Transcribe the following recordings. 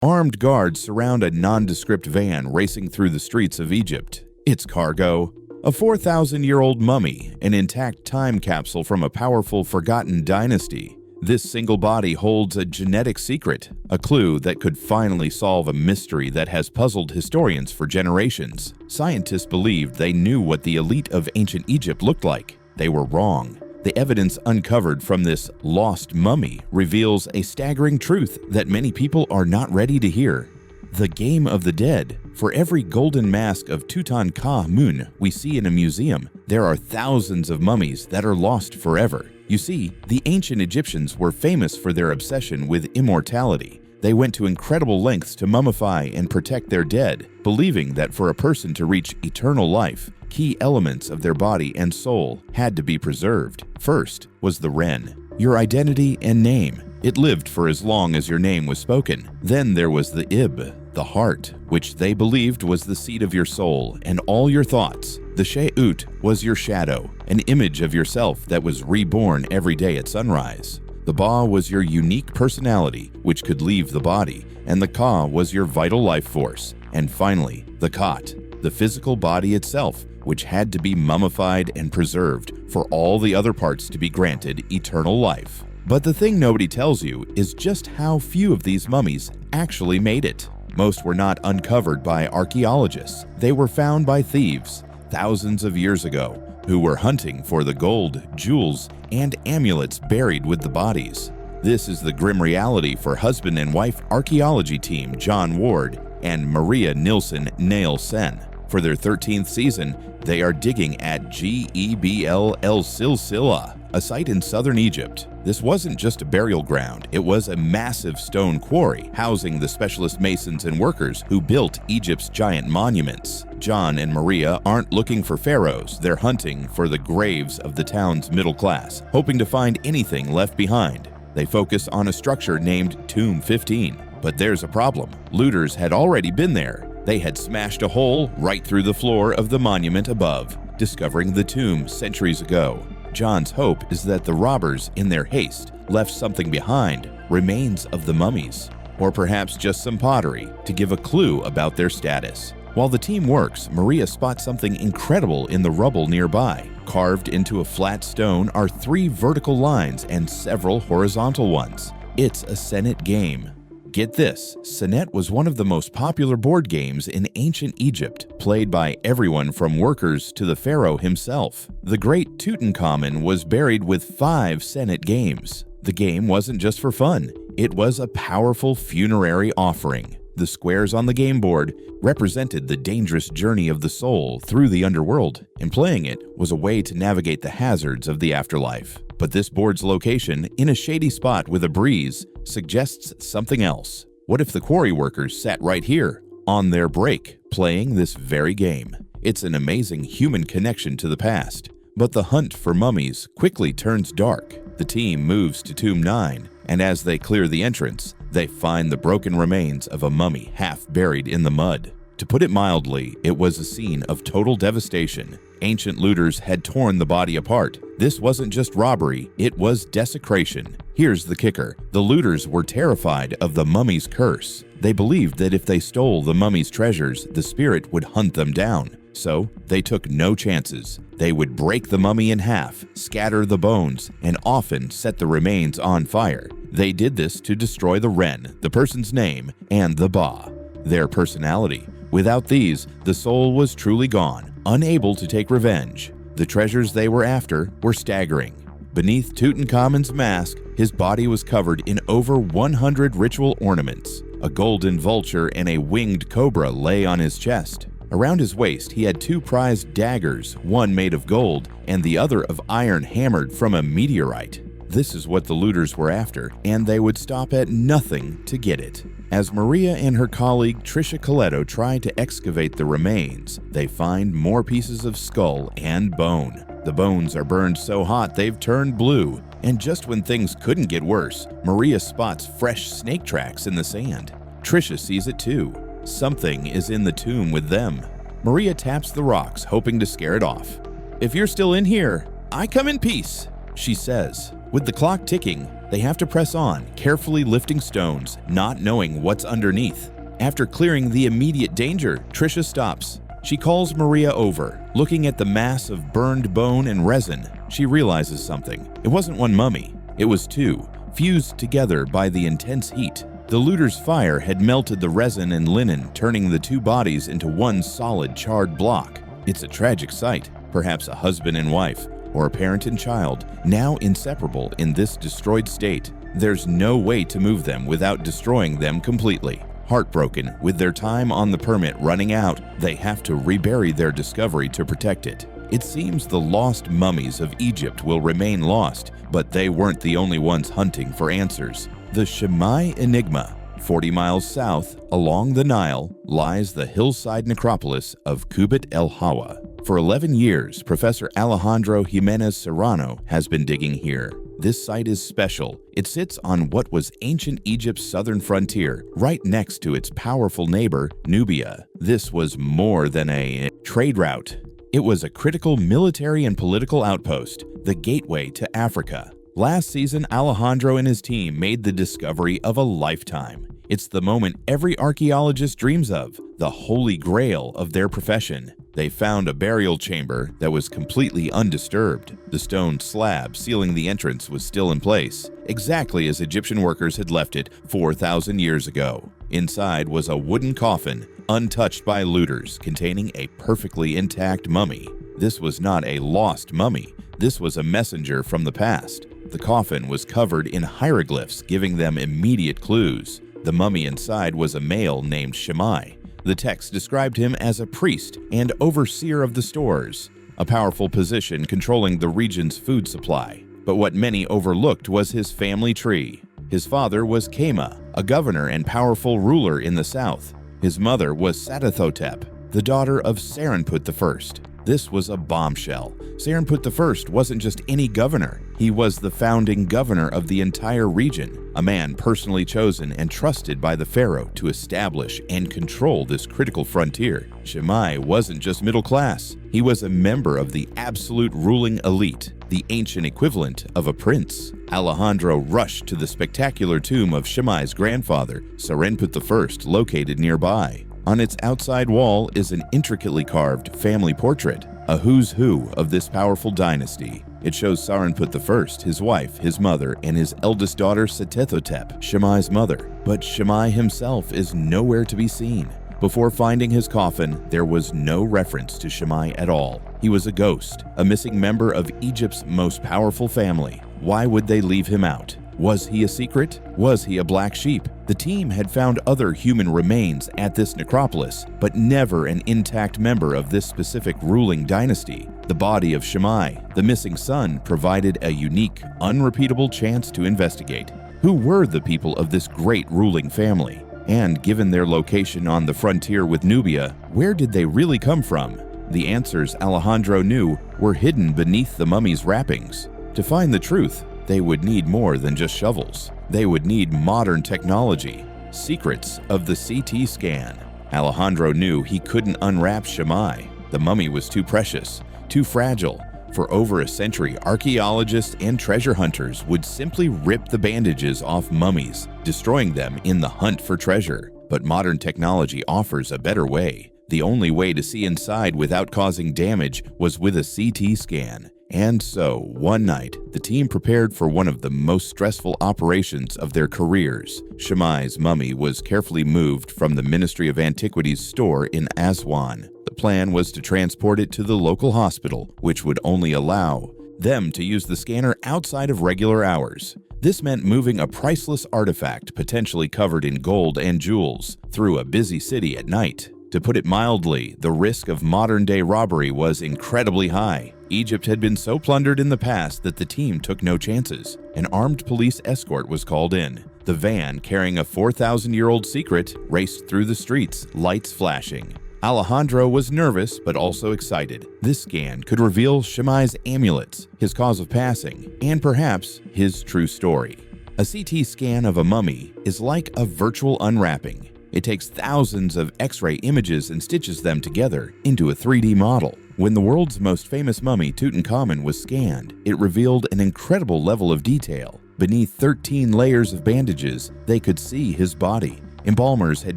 Armed guards surround a nondescript van racing through the streets of Egypt. Its cargo: a 4,000-year-old mummy, an intact time capsule from a powerful forgotten dynasty. This single body holds a genetic secret, a clue that could finally solve a mystery that has puzzled historians for generations. Scientists believed they knew what the elite of ancient Egypt looked like. They were wrong. The evidence uncovered from this lost mummy reveals a staggering truth that many people are not ready to hear. The game of the dead. For every golden mask of Tutankhamun we see in a museum, there are thousands of mummies that are lost forever. You see, the ancient Egyptians were famous for their obsession with immortality. They went to incredible lengths to mummify and protect their dead, believing that for a person to reach eternal life, key elements of their body and soul had to be preserved. First was the Ren, your identity and name. It lived for as long as your name was spoken. Then there was the Ib, the heart, which they believed was the seat of your soul and all your thoughts. The She'ut was your shadow, an image of yourself that was reborn every day at sunrise. The Ba was your unique personality, which could leave the body, and the Ka was your vital life force. And finally, the Khat, the physical body itself, which had to be mummified and preserved for all the other parts to be granted eternal life. But the thing nobody tells you is just how few of these mummies actually made it. Most were not uncovered by archaeologists. They were found by thieves thousands of years ago who were hunting for the gold, jewels, and amulets buried with the bodies. This is the grim reality for husband and wife archaeology team John Ward and Maria Nilsson Nail-Sen. For their 13th season, they are digging at Gebel El Silsila, a site in southern Egypt. This wasn't just a burial ground, it was a massive stone quarry housing the specialist masons and workers who built Egypt's giant monuments. John and Maria aren't looking for pharaohs, they're hunting for the graves of the town's middle class, hoping to find anything left behind. They focus on a structure named Tomb 15. But there's a problem. Looters had already been there. They had smashed a hole right through the floor of the monument above, discovering the tomb centuries ago. John's hope is that the robbers, in their haste, left something behind, remains of the mummies, or perhaps just some pottery, to give a clue about their status. While the team works, Maria spots something incredible in the rubble nearby. Carved into a flat stone are 3 vertical lines and several horizontal ones. It's a Senet game. Get this, Senet was one of the most popular board games in ancient Egypt, played by everyone from workers to the pharaoh himself. The great Tutankhamun was buried with 5 Senet games. The game wasn't just for fun, it was a powerful funerary offering. The squares on the game board represented the dangerous journey of the soul through the underworld, and playing it was a way to navigate the hazards of the afterlife. But this board's location, in a shady spot with a breeze, suggests something else. What if the quarry workers sat right here, on their break, playing this very game? It's an amazing human connection to the past. But the hunt for mummies quickly turns dark. The team moves to Tomb 9, and as they clear the entrance, they find the broken remains of a mummy half buried in the mud. To put it mildly, it was a scene of total devastation. Ancient looters had torn the body apart. This wasn't just robbery, it was desecration. Here's the kicker. The looters were terrified of the mummy's curse. They believed that if they stole the mummy's treasures, the spirit would hunt them down. So they took no chances. They would break the mummy in half, scatter the bones, and often set the remains on fire. They did this to destroy the Ren, the person's name, and the Ba, their personality. Without these, the soul was truly gone, unable to take revenge. The treasures they were after were staggering. Beneath Tutankhamun's mask, his body was covered in over 100 ritual ornaments. A golden vulture and a winged cobra lay on his chest. Around his waist, he had 2 prized daggers, one made of gold and the other of iron hammered from a meteorite. This is what the looters were after, and they would stop at nothing to get it. As Maria and her colleague Trisha Coletto try to excavate the remains, they find more pieces of skull and bone. The bones are burned so hot they've turned blue, and just when things couldn't get worse, Maria spots fresh snake tracks in the sand. Trisha sees it too. Something is in the tomb with them. Maria taps the rocks, hoping to scare it off. "If you're still in here, I come in peace," she says. With the clock ticking, They have to press on, carefully lifting stones, not knowing what's underneath. After clearing the immediate danger, Trisha stops. She calls Maria over. Looking at the mass of burned bone and resin, she realizes something. It wasn't one mummy. It was two, fused together by the intense heat. The looters' fire had melted the resin and linen, turning the two bodies into one solid charred block. It's a tragic sight. Perhaps a husband and wife, or a parent and child, now inseparable in this destroyed state. There's no way to move them without destroying them completely. Heartbroken, with their time on the permit running out, they have to rebury their discovery to protect it. It seems the lost mummies of Egypt will remain lost, but they weren't the only ones hunting for answers. The Shimei Enigma. 40 miles south, along the Nile, lies the hillside necropolis of Kubit el Hawa. For 11 years, Professor Alejandro Jimenez Serrano has been digging here. This site is special. It sits on what was ancient Egypt's southern frontier, right next to its powerful neighbor, Nubia. This was more than a trade route. It was a critical military and political outpost, the gateway to Africa. Last season, Alejandro and his team made the discovery of a lifetime. It's the moment every archaeologist dreams of, the holy grail of their profession. They found a burial chamber that was completely undisturbed. The stone slab sealing the entrance was still in place, exactly as Egyptian workers had left it 4,000 years ago. Inside was a wooden coffin, untouched by looters, containing a perfectly intact mummy. This was not a lost mummy. This was a messenger from the past. The coffin was covered in hieroglyphs, giving them immediate clues. The mummy inside was a male named Shimei. The text described him as a priest and overseer of the stores, a powerful position controlling the region's food supply. But what many overlooked was his family tree. His father was Kema, a governor and powerful ruler in the south. His mother was Sadathotep, the daughter of Serenput I. This was a bombshell. Serenput I wasn't just any governor. He was the founding governor of the entire region, a man personally chosen and trusted by the pharaoh to establish and control this critical frontier. Shimei wasn't just middle class. He was a member of the absolute ruling elite, the ancient equivalent of a prince. Alejandro rushed to the spectacular tomb of Shimei's grandfather, Serenput I, located nearby. On its outside wall is an intricately carved family portrait, a who's who of this powerful dynasty. It shows Serenput I, his wife, his mother, and his eldest daughter Setethotep, Shimei's mother. But Shimei himself is nowhere to be seen. Before finding his coffin, there was no reference to Shimei at all. He was a ghost, a missing member of Egypt's most powerful family. Why would they leave him out? Was he a secret? Was he a black sheep? The team had found other human remains at this necropolis, but never an intact member of this specific ruling dynasty. The body of Shimei, the missing son, provided a unique, unrepeatable chance to investigate. Who were the people of this great ruling family? And given their location on the frontier with Nubia, where did they really come from? The answers Alejandro knew were hidden beneath the mummy's wrappings. To find the truth, they would need more than just shovels. They would need modern technology, secrets of the CT scan. Alejandro knew he couldn't unwrap Shimei. The mummy was too precious, too fragile. For over a century, archaeologists and treasure hunters would simply rip the bandages off mummies, destroying them in the hunt for treasure. But modern technology offers a better way. The only way to see inside without causing damage was with a CT scan. And so, one night, the team prepared for one of the most stressful operations of their careers. Shimei's mummy was carefully moved from the Ministry of Antiquities store in Aswan. The plan was to transport it to the local hospital, which would only allow them to use the scanner outside of regular hours. This meant moving a priceless artifact, potentially covered in gold and jewels, through a busy city at night. To put it mildly, the risk of modern-day robbery was incredibly high. Egypt had been so plundered in the past that the team took no chances. An armed police escort was called in. The van, carrying a 4,000-year-old secret, raced through the streets, lights flashing. Alejandro was nervous but also excited. This scan could reveal Shimei's amulets, his cause of passing, and perhaps his true story. A CT scan of a mummy is like a virtual unwrapping. It takes thousands of X-ray images and stitches them together into a 3D model. When the world's most famous mummy, Tutankhamun, was scanned, it revealed an incredible level of detail. Beneath 13 layers of bandages, they could see his body. Embalmers had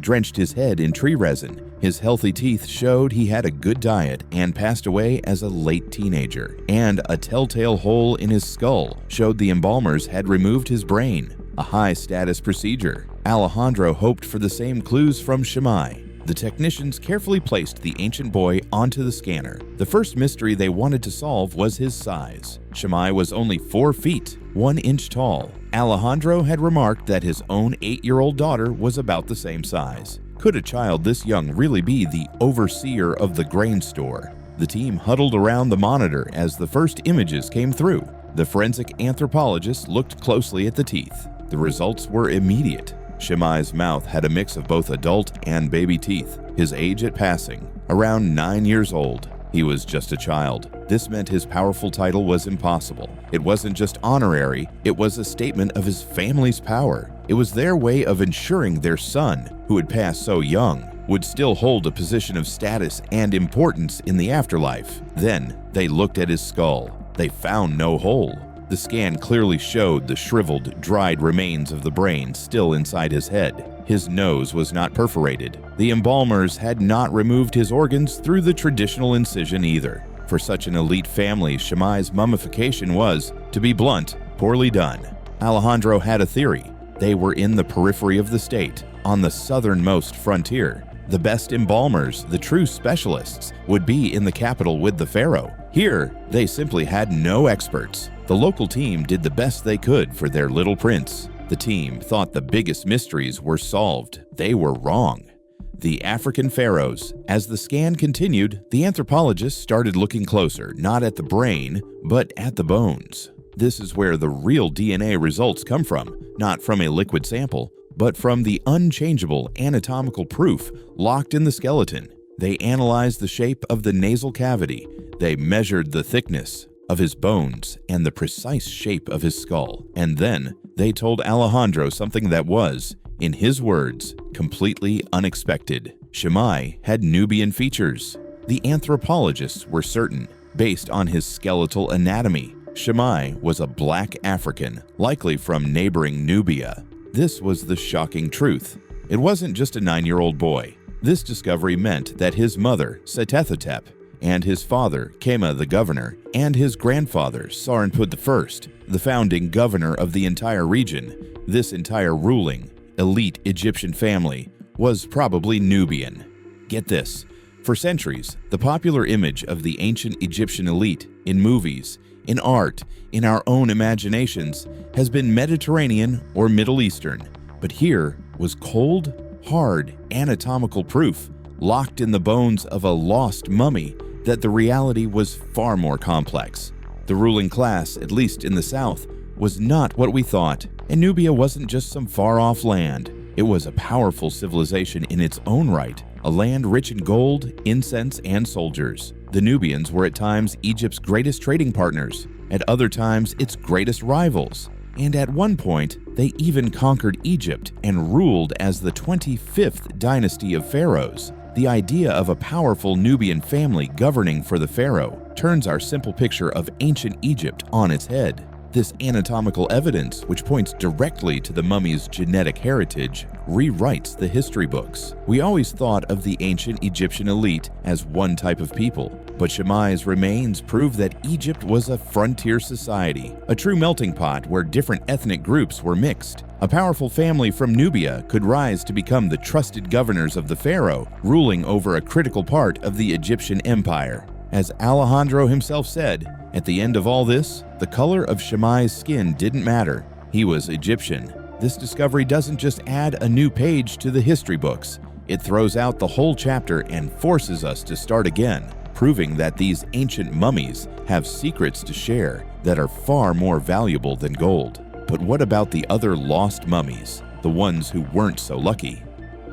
drenched his head in tree resin. His healthy teeth showed he had a good diet and passed away as a late teenager. And a telltale hole in his skull showed the embalmers had removed his brain, a high-status procedure. Alejandro hoped for the same clues from Shammai. The technicians carefully placed the ancient boy onto the scanner. The first mystery they wanted to solve was his size. Shammai was only 4 feet, 1 inch tall. Alejandro had remarked that his own 8-year-old daughter was about the same size. Could a child this young really be the overseer of the grain store? The team huddled around the monitor as the first images came through. The forensic anthropologist looked closely at the teeth. The results were immediate. Shammai's mouth had a mix of both adult and baby teeth. His age at passing, around 9 years old. He was just a child. This meant his powerful title was impossible. It wasn't just honorary, it was a statement of his family's power. It was their way of ensuring their son, who had passed so young, would still hold a position of status and importance in the afterlife. Then they looked at his skull. They found no hole. The scan clearly showed the shriveled, dried remains of the brain still inside his head. His nose was not perforated. The embalmers had not removed his organs through the traditional incision either. For such an elite family, Shammai's mummification was, to be blunt, poorly done. Alejandro had a theory. They were in the periphery of the state, on the southernmost frontier. The best embalmers, the true specialists, would be in the capital with the pharaoh. Here, they simply had no experts. The local team did the best they could for their little prince. The team thought the biggest mysteries were solved. They were wrong. The African pharaohs. As the scan continued, the anthropologists started looking closer, not at the brain, but at the bones. This is where the real DNA results come from, not from a liquid sample, but from the unchangeable anatomical proof locked in the skeleton. They analyzed the shape of the nasal cavity. They measured the thickness of his bones and the precise shape of his skull. And then they told Alejandro something that was, in his words, completely unexpected. Shammai had Nubian features. The anthropologists were certain, based on his skeletal anatomy. Shammai was a black African, likely from neighboring Nubia. This was the shocking truth. It wasn't just a 9-year-old boy. This discovery meant that his mother, Setethetep, and his father, Kema the governor, and his grandfather, Sarenput I, the founding governor of the entire region, this entire ruling, elite Egyptian family, was probably Nubian. Get this, for centuries, the popular image of the ancient Egyptian elite in movies, in art, in our own imaginations, has been Mediterranean or Middle Eastern. But here was cold, hard, anatomical proof, locked in the bones of a lost mummy, that the reality was far more complex. The ruling class, at least in the south, was not what we thought, and Nubia wasn't just some far-off land. It was a powerful civilization in its own right, a land rich in gold, incense, and soldiers. The Nubians were at times Egypt's greatest trading partners, at other times its greatest rivals, and at one point, they even conquered Egypt and ruled as the 25th dynasty of pharaohs. The idea of a powerful Nubian family governing for the pharaoh turns our simple picture of ancient Egypt on its head. This anatomical evidence, which points directly to the mummy's genetic heritage, rewrites the history books. We always thought of the ancient Egyptian elite as one type of people, but Shammai's remains prove that Egypt was a frontier society, a true melting pot where different ethnic groups were mixed. A powerful family from Nubia could rise to become the trusted governors of the pharaoh, ruling over a critical part of the Egyptian empire. As Alejandro himself said, at the end of all this, the color of Shammai's skin didn't matter. He was Egyptian. This discovery doesn't just add a new page to the history books. It throws out the whole chapter and forces us to start again, proving that these ancient mummies have secrets to share that are far more valuable than gold. But what about the other lost mummies, the ones who weren't so lucky?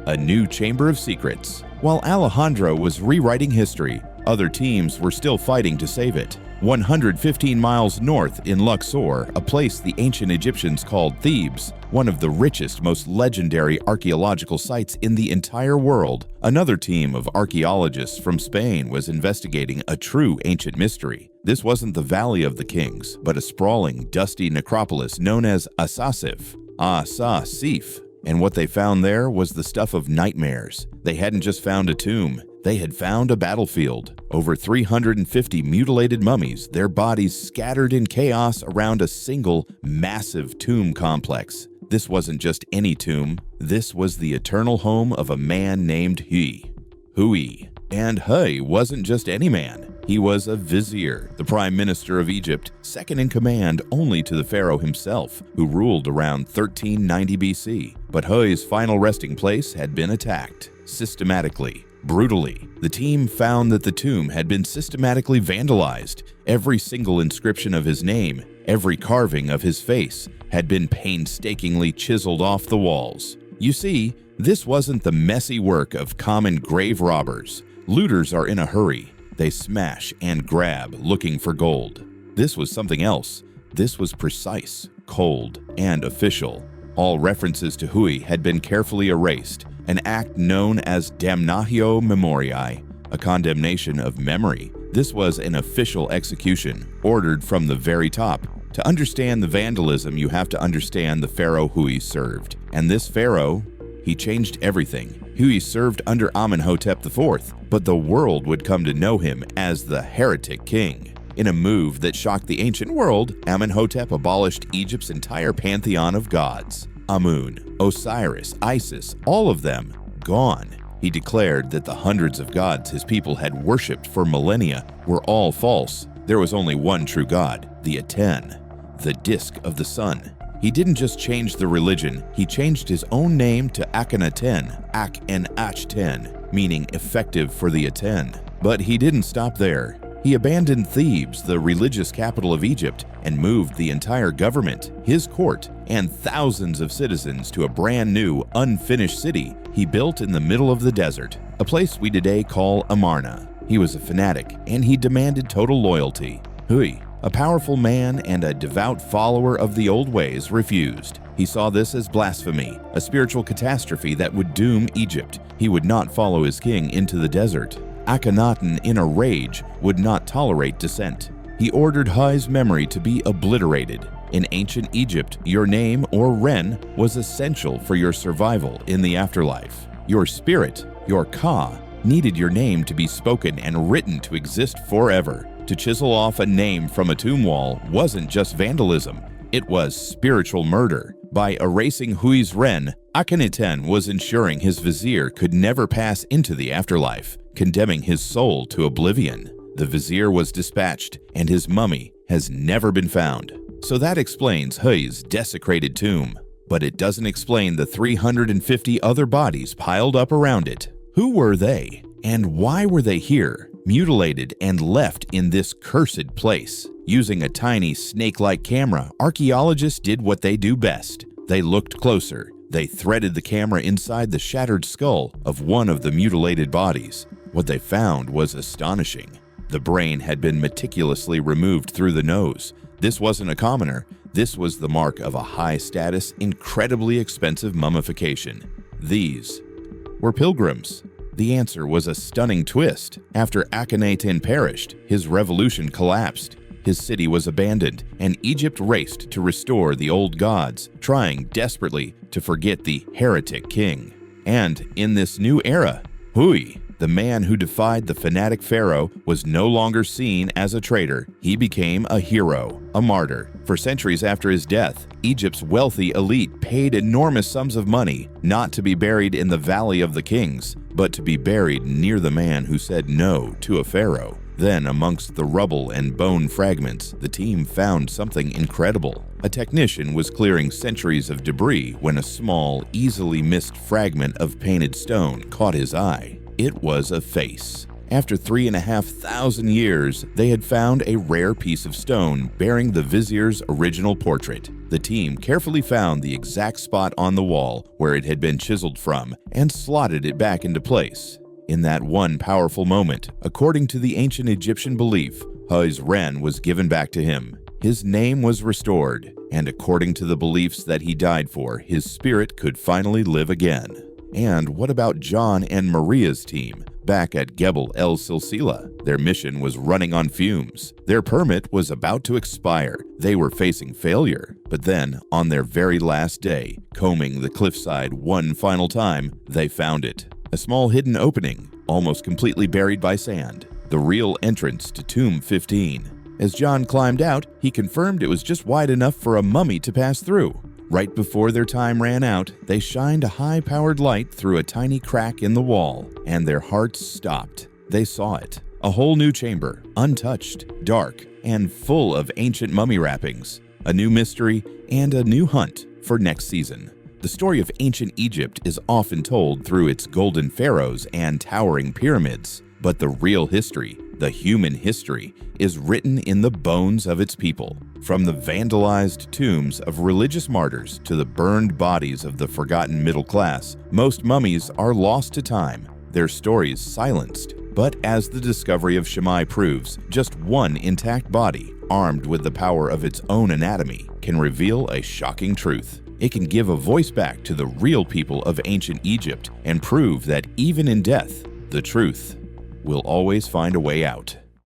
A new chamber of secrets. While Alejandro was rewriting history, other teams were still fighting to save it. 115 miles north in Luxor, a place the ancient Egyptians called Thebes, one of the richest, most legendary archaeological sites in the entire world, another team of archaeologists from Spain was investigating a true ancient mystery. This wasn't the Valley of the Kings, but a sprawling, dusty necropolis known as Asasif. And what they found there was the stuff of nightmares. They hadn't just found a tomb. They had found a battlefield. Over 350 mutilated mummies, their bodies scattered in chaos around a single, massive tomb complex. This wasn't just any tomb. This was the eternal home of a man named Hui. And Hui wasn't just any man. He was a vizier, the prime minister of Egypt, second in command only to the pharaoh himself, who ruled around 1390 BC. But Hui's final resting place had been attacked, systematically, brutally. The team found that the tomb had been systematically vandalized. Every single inscription of his name, every carving of his face, had been painstakingly chiseled off the walls. You see, this wasn't the messy work of common grave robbers. Looters are in a hurry. They smash and grab, looking for gold. This was something else. This was precise, cold, and official. All references to Hui had been carefully erased, an act known as damnatio memoriae, a condemnation of memory. This was an official execution, ordered from the very top. To understand the vandalism, you have to understand the pharaoh Hui served. And this pharaoh, he changed everything. Hui served under Amenhotep IV, but the world would come to know him as the heretic king. In a move that shocked the ancient world, Amenhotep abolished Egypt's entire pantheon of gods. Amun, Osiris, Isis, all of them gone. He declared that the hundreds of gods his people had worshipped for millennia were all false. There was only one true god, the Aten, the disk of the sun. He didn't just change the religion, he changed his own name to Akhenaten, Ak-en-Ach-ten, meaning effective for the Aten. But he didn't stop there. He abandoned Thebes, the religious capital of Egypt, and moved the entire government, his court, and thousands of citizens to a brand new, unfinished city he built in the middle of the desert, a place we today call Amarna. He was a fanatic, and he demanded total loyalty. Hui, a powerful man and a devout follower of the old ways, refused. He saw this as blasphemy, a spiritual catastrophe that would doom Egypt. He would not follow his king into the desert. Akhenaten, in a rage, would not tolerate dissent. He ordered Hui's memory to be obliterated. In ancient Egypt, your name, or Ren, was essential for your survival in the afterlife. Your spirit, your Ka, needed your name to be spoken and written to exist forever. To chisel off a name from a tomb wall wasn't just vandalism, it was spiritual murder. By erasing Hui's Ren, Akhenaten was ensuring his vizier could never pass into the afterlife, condemning his soul to oblivion. The vizier was dispatched, and his mummy has never been found. So that explains Hui's desecrated tomb. But it doesn't explain the 350 other bodies piled up around it. Who were they? And why were they here, mutilated and left in this cursed place? Using a tiny snake-like camera, archaeologists did what they do best. They looked closer. They threaded the camera inside the shattered skull of one of the mutilated bodies. What they found was astonishing. The brain had been meticulously removed through the nose. This wasn't a commoner. This was the mark of a high-status, incredibly expensive mummification. These were pilgrims. The answer was a stunning twist. After Akhenaten perished, his revolution collapsed. His city was abandoned, and Egypt raced to restore the old gods, trying desperately to forget the heretic king. And in this new era, Hui, the man who defied the fanatic pharaoh, was no longer seen as a traitor. He became a hero, a martyr. For centuries after his death, Egypt's wealthy elite paid enormous sums of money not to be buried in the Valley of the Kings, but to be buried near the man who said no to a pharaoh. Then, amongst the rubble and bone fragments, the team found something incredible. A technician was clearing centuries of debris when a small, easily missed fragment of painted stone caught his eye. It was a face. After 3,500 years, they had found a rare piece of stone bearing the vizier's original portrait. The team carefully found the exact spot on the wall where it had been chiseled from and slotted it back into place. In that one powerful moment, according to the ancient Egyptian belief, His Ren was given back to him. His name was restored, and according to the beliefs that he died for, his spirit could finally live again. And what about John and Maria's team back at Gebel El Silsila? Their mission was running on fumes. Their permit was about to expire. They were facing failure. But then, on their very last day, combing the cliffside one final time, they found it. A small hidden opening, almost completely buried by sand. The real entrance to Tomb 15. As John climbed out, he confirmed it was just wide enough for a mummy to pass through. Right before their time ran out, they shined a high-powered light through a tiny crack in the wall, and their hearts stopped. They saw it. A whole new chamber, untouched, dark, and full of ancient mummy wrappings. A new mystery and a new hunt for next season. The story of ancient Egypt is often told through its golden pharaohs and towering pyramids, but the real history, the human history, is written in the bones of its people. From the vandalized tombs of religious martyrs to the burned bodies of the forgotten middle class, most mummies are lost to time, their stories silenced. But as the discovery of Shammai proves, just one intact body, armed with the power of its own anatomy, can reveal a shocking truth. It can give a voice back to the real people of ancient Egypt and prove that even in death, the truth will always find a way out.